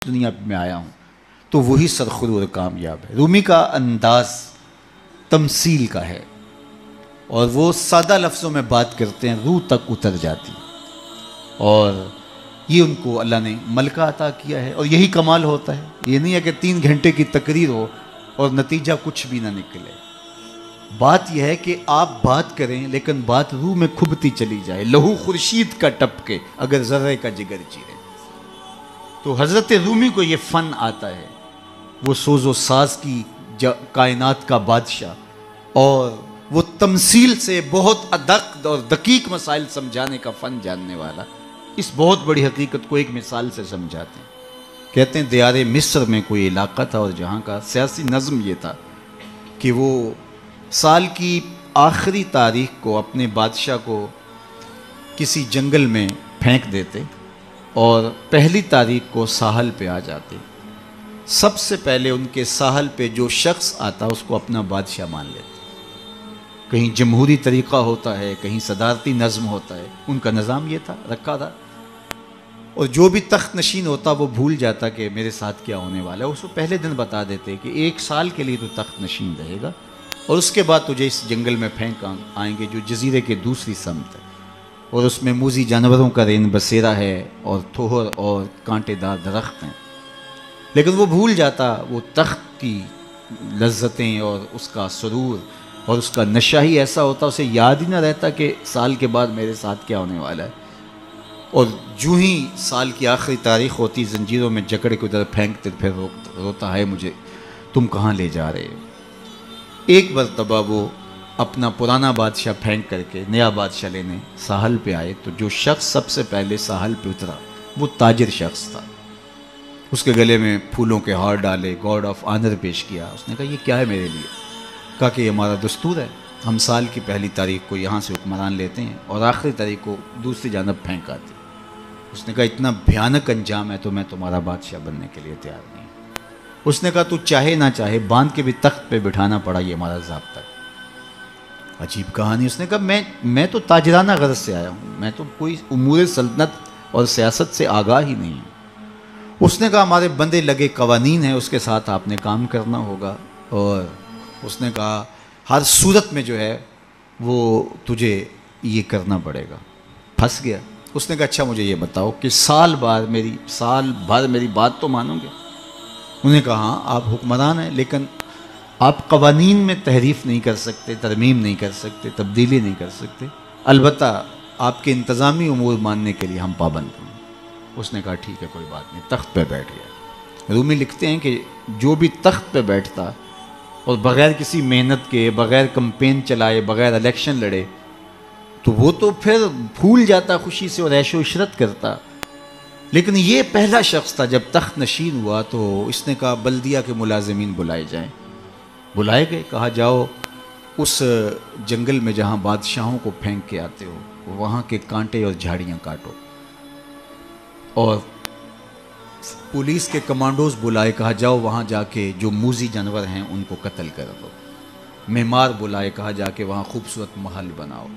دنیا میں آیا ہوں تو وہی سرخرو کامیاب ہے۔ رومی کا انداز تمثیل کا ہے اور وہ سادہ لفظوں میں بات کرتے ہیں، روح تک اتر جاتی، اور یہ ان کو اللہ نے ملکہ عطا کیا ہے۔ اور یہی کمال ہوتا ہے، یہ نہیں ہے کہ 3 گھنٹے کی تقریر ہو اور نتیجہ کچھ بھی نہ نکلے۔ بات یہ ہے کہ آپ بات کریں لیکن بات روح میں کھبتی چلی جائے، لہو خورشید کا ٹپکے اگر ذرے کا جگر چیرے۔ تو حضرت رومی کو یہ فن آتا ہے، وہ سوز و ساز کی کائنات کا بادشاہ، اور وہ تمثیل سے بہت ادق اور دقیق مسائل سمجھانے کا فن جاننے والا۔ اس بہت بڑی حقیقت کو ایک مثال سے سمجھاتے ہیں۔ کہتے ہیں دیار مصر میں کوئی علاقہ تھا اور جہاں کا سیاسی نظم یہ تھا کہ وہ سال کی آخری تاریخ کو اپنے بادشاہ کو کسی جنگل میں پھینک دیتے اور پہلی تاریخ کو ساحل پہ آ جاتے۔ سب سے پہلے ان کے ساحل پہ جو شخص آتا اس کو اپنا بادشاہ مان لیتے۔ کہیں جمہوری طریقہ ہوتا ہے، کہیں صدارتی نظم ہوتا ہے، ان کا نظام یہ تھا، رکھا تھا۔ اور جو بھی تخت نشین ہوتا وہ بھول جاتا کہ میرے ساتھ کیا ہونے والا ہے، اس کو پہلے دن بتا دیتے کہ 1 سال کے لیے تو تخت نشین رہے گا اور اس کے بعد تجھے اس جنگل میں پھینک آئیں گے جو جزیرے کے دوسری سمت ہے، اور اس میں موذی جانوروں کا رین بسیرا ہے اور تھوہر اور کانٹے دار درخت ہیں۔ لیکن وہ بھول جاتا وہ تخت کی لذتیں اور اس کا سرور اور اس کا نشہ ہی ایسا ہوتا، اسے یاد ہی نہ رہتا کہ سال کے بعد میرے ساتھ کیا ہونے والا ہے۔ اور جو ہی سال کی آخری تاریخ ہوتی زنجیروں میں جکڑ کے ادھر پھینکتے، پھر روتا ہے مجھے تم کہاں لے جا رہے ہو۔ ایک مرتبہ وہ اپنا پرانا بادشاہ پھینک کر کے نیا بادشاہ لینے ساحل پہ آئے تو جو شخص سب سے پہلے ساحل پہ اترا وہ تاجر شخص تھا۔ اس کے گلے میں پھولوں کے ہار ڈالے، گارڈ آف آنر پیش کیا۔ اس نے کہا یہ کیا ہے میرے لیے؟ کہا کہ یہ ہمارا دستور ہے، ہم سال کی پہلی تاریخ کو یہاں سے حکمران لیتے ہیں اور آخری تاریخ کو دوسری جانب پھینک آتے۔ اس نے کہا اتنا بھیانک انجام ہے تو میں تمہارا بادشاہ بننے کے لیے تیار نہیں۔ اس نے کہا تو چاہے نہ چاہے باندھ کے بھی تخت پہ بٹھانا پڑا، یہ ہمارا ضابطہ ہے۔ عجیب کہانی۔ اس نے کہا میں تو تاجرانہ غرض سے آیا ہوں، میں تو کوئی امور سلطنت اور سیاست سے آگاہ ہی نہیں ہوں۔ اس نے کہا ہمارے بندے لگے قوانین ہیں، اس کے ساتھ آپ نے کام کرنا ہوگا، اور اس نے کہا ہر صورت میں جو ہے وہ تجھے یہ کرنا پڑے گا۔ پھنس گیا۔ اس نے کہا اچھا مجھے یہ بتاؤ کہ سال بھر میری بات تو مانو گے؟ انہوں نے کہا ہاں آپ حکمران ہیں لیکن آپ قوانین میں تحریف نہیں کر سکتے، ترمیم نہیں کر سکتے، تبدیلی نہیں کر سکتے، البتہ آپ کے انتظامی امور ماننے کے لیے ہم پابند ہیں۔ اس نے کہا ٹھیک ہے کوئی بات نہیں، تخت پہ بیٹھ گیا۔ رومی لکھتے ہیں کہ جو بھی تخت پہ بیٹھتا اور بغیر کسی محنت کے، بغیر کمپین چلائے، بغیر الیکشن لڑے تو وہ تو پھر پھول جاتا خوشی سے اور عیش و عشرت کرتا۔ لیکن یہ پہلا شخص تھا جب تخت نشین ہوا تو اس نے کہا بلدیہ کے ملازمین بلائے جائیں۔ بلائے گئے، کہا جاؤ اس جنگل میں جہاں بادشاہوں کو پھینک کے آتے ہو وہاں کے کانٹے اور جھاڑیاں کاٹو، اور پولیس کے کمانڈوز بلائے، کہا جاؤ وہاں جا کے جو موذی جانور ہیں ان کو قتل کر دو۔ معمار بلائے، کہا جا کے وہاں خوبصورت محل بناؤ۔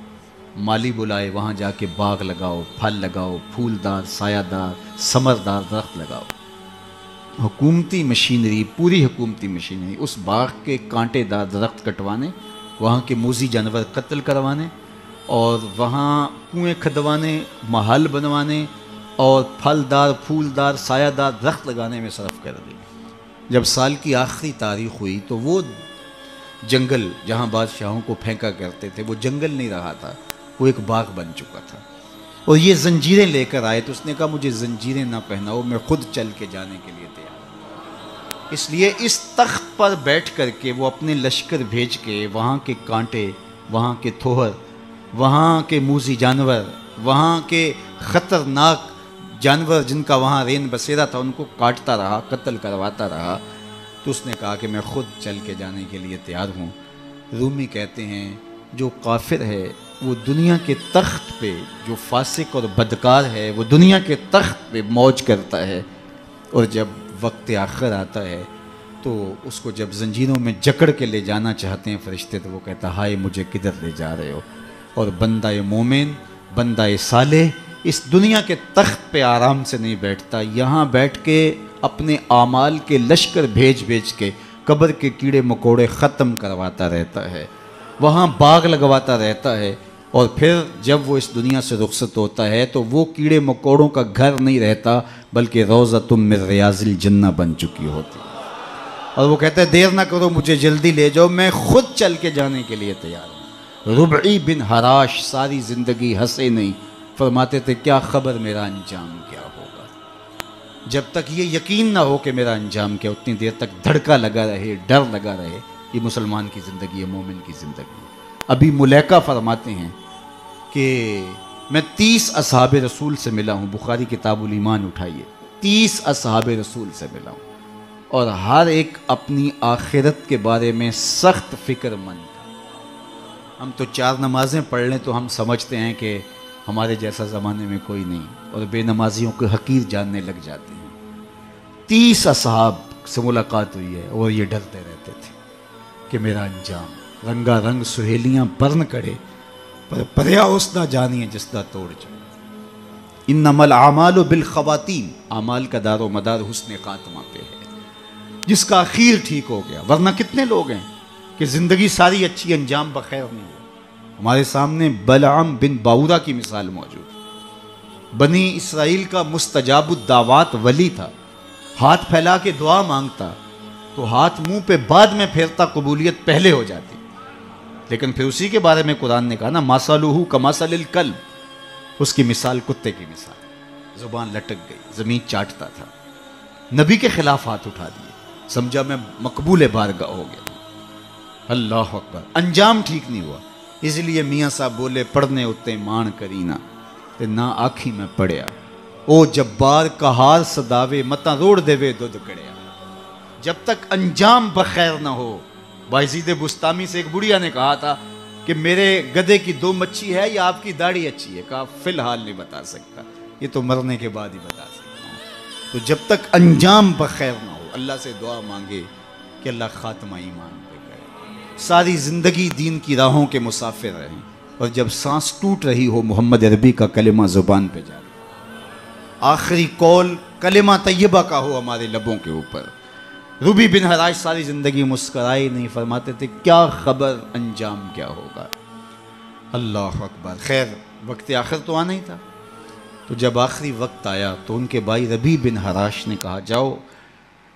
مالی بلائے، وہاں جا کے باغ لگاؤ، پھل لگاؤ، پھولدار، سایہ دار، ثمردار درخت لگاؤ۔ حکومتی مشینری، پوری حکومتی مشینری اس باغ کے کانٹے دار درخت کٹوانے، وہاں کے موذی جانور قتل کروانے، اور وہاں کنویں کھدوانے، محل بنوانے اور پھلدار، پھولدار، سایہ دار درخت لگانے میں صرف کر دی۔ جب سال کی آخری تاریخ ہوئی تو وہ جنگل جہاں بادشاہوں کو پھینکا کرتے تھے وہ جنگل نہیں رہا تھا، وہ ایک باغ بن چکا تھا۔ اور یہ زنجیریں لے کر آئے تو اس نے کہا مجھے زنجیریں نہ پہناؤ، میں خود چل کے جانے کے لیے تیار ہوں۔ اس لیے اس تخت پر بیٹھ کر کے وہ اپنے لشکر بھیج کے وہاں کے کانٹے، وہاں کے تھوہر، وہاں کے موذی جانور، وہاں کے خطرناک جانور جن کا وہاں رین بسیرا تھا ان کو کاٹتا رہا، قتل کرواتا رہا۔ تو اس نے کہا کہ میں خود چل کے جانے کے لیے تیار ہوں۔ رومی کہتے ہیں جو کافر ہے وہ دنیا کے تخت پہ، جو فاسق اور بدکار ہے وہ دنیا کے تخت پہ موج کرتا ہے، اور جب وقت آخر آتا ہے تو اس کو جب زنجیروں میں جکڑ کے لے جانا چاہتے ہیں فرشتے تو وہ کہتا ہائے مجھے کدھر لے جا رہے ہو۔ اور بندہ مومن، بندہ صالح اس دنیا کے تخت پہ آرام سے نہیں بیٹھتا، یہاں بیٹھ کے اپنے اعمال کے لشکر بھیج بھیج کے قبر کے کیڑے مکوڑے ختم کرواتا رہتا ہے، وہاں باغ لگواتا رہتا ہے، اور پھر جب وہ اس دنیا سے رخصت ہوتا ہے تو وہ کیڑے مکوڑوں کا گھر نہیں رہتا بلکہ روضۃ من ریاض الجنہ بن چکی ہوتی، اور وہ کہتا ہے دیر نہ کرو، مجھے جلدی لے جاؤ، میں خود چل کے جانے کے لیے تیار ہوں۔ ربعی بن حراش ساری زندگی ہنسے نہیں، فرماتے تھے کیا خبر میرا انجام کیا ہوگا۔ جب تک یہ یقین نہ ہو کہ میرا انجام کیا، اتنی دیر تک دھڑکا لگا رہے، ڈر لگا رہے، یہ مسلمان کی زندگی ہے، مومن کی زندگی ہے۔ ابھی ملیکہ فرماتے ہیں کہ میں 30 اصحاب رسول سے ملا ہوں، بخاری کتاب الایمان اٹھائیے، 30 اصحاب رسول سے ملا ہوں، اور ہر ایک اپنی آخرت کے بارے میں سخت فکر مند تھا۔ ہم تو 4 نمازیں پڑھ لیں تو ہم سمجھتے ہیں کہ ہمارے جیسا زمانے میں کوئی نہیں، اور بے نمازیوں کو حقیر جاننے لگ جاتے ہیں۔ 30 اصحاب سے ملاقات ہوئی ہے اور یہ ڈرتے رہتے تھے کہ میرا انجام، رنگا رنگ سہیلیاں برن کرے پر پریا اس نہ جانیے جس دا توڑ جائے۔ انما الاعمال بالخواتیم، اعمال کا دار و مدار حسن خاتمہ پہ ہے، جس کا اخیر ٹھیک ہو گیا۔ ورنہ کتنے لوگ ہیں کہ زندگی ساری اچھی، انجام بخیر نہیں ہوا۔ ہمارے سامنے بلعام بن باورا کی مثال موجود ہے، بنی اسرائیل کا مستجاب الدعوات ولی تھا، ہاتھ پھیلا کے دعا مانگتا تو ہاتھ منہ پہ بعد میں پھیرتا، قبولیت پہلے ہو جاتی، لیکن پھر اسی کے بارے میں قرآن نے کہا نا مَثَلُهُ كَمَثَلِ الْكَلْبِ، اس کی مثال کتے کی مثال، زبان لٹک گئی، زمین چاٹتا تھا، نبی کے خلاف ہاتھ اٹھا دیے، سمجھا میں مقبول بارگاہ ہو گیا۔ اللہ اکبر، انجام ٹھیک نہیں ہوا، اس لیے میاں صاحب بولے پڑھنے اتے مان کرینا تے نہ آکھی میں پڑھیا، او جبار کہار صداوے متا روڑ دے وے دودھ کڑیا۔ جب تک انجام بخیر نہ ہو، بایزید بستامی سے ایک بڑھیا نے کہا تھا کہ میرے گدھے کی 2 مچھی ہے یا آپ کی داڑھی اچھی ہے؟ کہا فی الحال نہیں بتا سکتا، یہ تو مرنے کے بعد ہی بتا سکتا ہوں۔ تو جب تک انجام بخیر نہ ہو، اللہ سے دعا مانگے کہ اللہ خاتمہ ایمان پہ کرے، ساری زندگی دین کی راہوں کے مسافر رہیں، اور جب سانس ٹوٹ رہی ہو محمد عربی کا کلمہ زبان پہ جاری، آخری قول کلمہ طیبہ کا ہو ہمارے لبوں کے اوپر۔ ربی بن حراش ساری زندگی مسکرائے نہیں، فرماتے تھے کیا خبر انجام کیا ہوگا۔ اللہ اکبر، خیر وقت آخر تو آنا ہی تھا، تو جب آخری وقت آیا تو ان کے بھائی ربی بن حراش نے کہا جاؤ،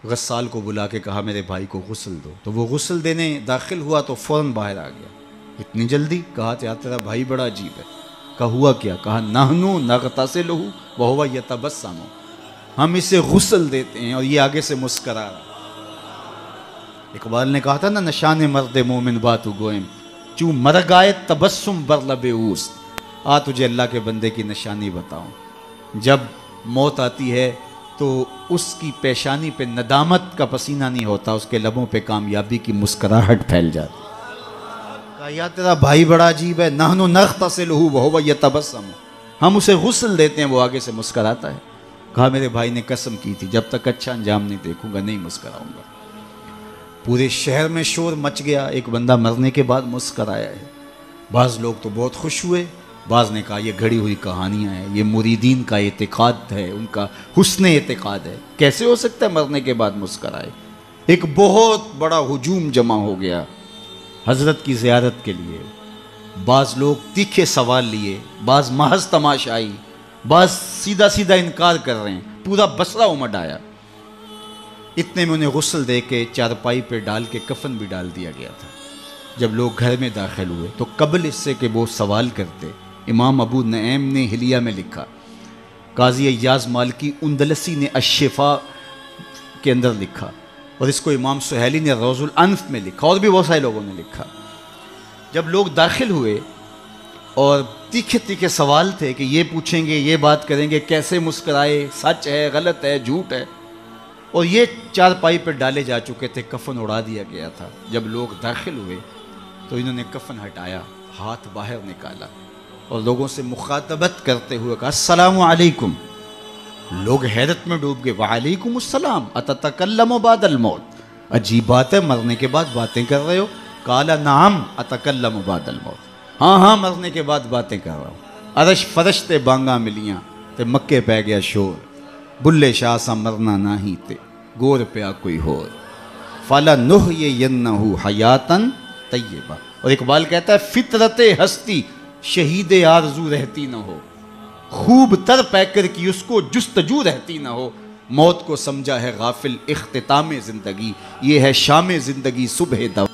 غسال کو بلا کے کہا میرے بھائی کو غسل دو، تو وہ غسل دینے داخل ہوا تو فوراً باہر آ گیا۔ اتنی جلدی؟ کہا یار تیرا بھائی بڑا عجیب ہے۔ کہا ہوا کیا؟ کہا نحنو نغتسلہ وہو یتبسم، ہم اسے غسل دیتے ہیں اور یہ آگے سے مسکرا رہا۔ اقبال نے کہا تھا نا نشان مرد مومن باتو گوئم، چوں مرگ آئے تبسم بر لب اوست، آ تجھے اللہ کے بندے کی نشانی بتاؤں، جب موت آتی ہے تو اس کی پیشانی پہ ندامت کا پسینہ نہیں ہوتا، اس کے لبوں پہ کامیابی کی مسکراہٹ پھیل جاتی۔ کہا یا تیرا بھائی بڑا عجیب ہے، نحنو نغتسلہ وہو یتبسم، ہم اسے غسل دیتے ہیں وہ آگے سے مسکراتا ہے۔ کہا میرے بھائی نے قسم کی تھی جب تک اچھا انجام نہیں دیکھوں گا نہیں مسکراؤں گا۔ پورے شہر میں شور مچ گیا، ایک بندہ مرنے کے بعد مسکرایا ہے۔ بعض لوگ تو بہت خوش ہوئے، بعض نے کہا یہ گھڑی ہوئی کہانیاں ہیں، یہ مریدین کا اعتقاد ہے، ان کا حسن اعتقاد ہے، کیسے ہو سکتا ہے مرنے کے بعد مسکرائے۔ ایک بہت بڑا ہجوم جمع ہو گیا حضرت کی زیارت کے لیے، بعض لوگ تیکھے سوال لیے، بعض محض تماشائی، بعض سیدھا سیدھا انکار کر رہے ہیں، پورا بصرہ امڈ آیا۔ اتنے میں انہیں غسل دے کے چارپائی پہ ڈال کے کفن بھی ڈال دیا گیا تھا۔ جب لوگ گھر میں داخل ہوئے تو قبل اس سے کہ وہ سوال کرتے، امام ابو نعیم نے حلیہ میں لکھا، قاضی ایاز مالکی اندلسی نے الشفاء کے اندر لکھا، اور اس کو امام سہیلی نے روض الانف میں لکھا، اور بھی بہت سارے لوگوں نے لکھا۔ جب لوگ داخل ہوئے اور تیکھے تیکھے سوال تھے کہ یہ پوچھیں گے، یہ بات کریں گے، کیسے مسکرائے، سچ ہے، غلط ہے، جھوٹ ہے، اور یہ چارپائی پہ ڈالے جا چکے تھے، کفن اڑا دیا گیا تھا۔ جب لوگ داخل ہوئے تو انہوں نے کفن ہٹایا، ہاتھ باہر نکالا اور لوگوں سے مخاطبت کرتے ہوئے کہا السلام علیکم۔ لوگ حیرت میں ڈوب گئے، وعلیکم السلام اتتکلم بعد الموت، عجیب بات ہے مرنے کے بعد باتیں کر رہے ہو؟ قال نعم اتکلم بعد الموت، ہاں ہاں مرنے کے بعد باتیں کر رہا ہوں۔ عرش فرش تے بانگاں ملیاں تے مکے پہ گیا شور، بلے شاہ سا مرنا نہ ہی تے گور پیا کوئی ہو فلا نحیینہ حیاتاً طیبہ. اور اقبال کہتا ہے فطرت ہستی شہید آرزو رہتی نہ ہو، خوب تر پیکر کی اس کو جستجو رہتی نہ ہو. موت کو سمجھا ہے غافل اختتام زندگی، یہ ہے شام زندگی صبح دو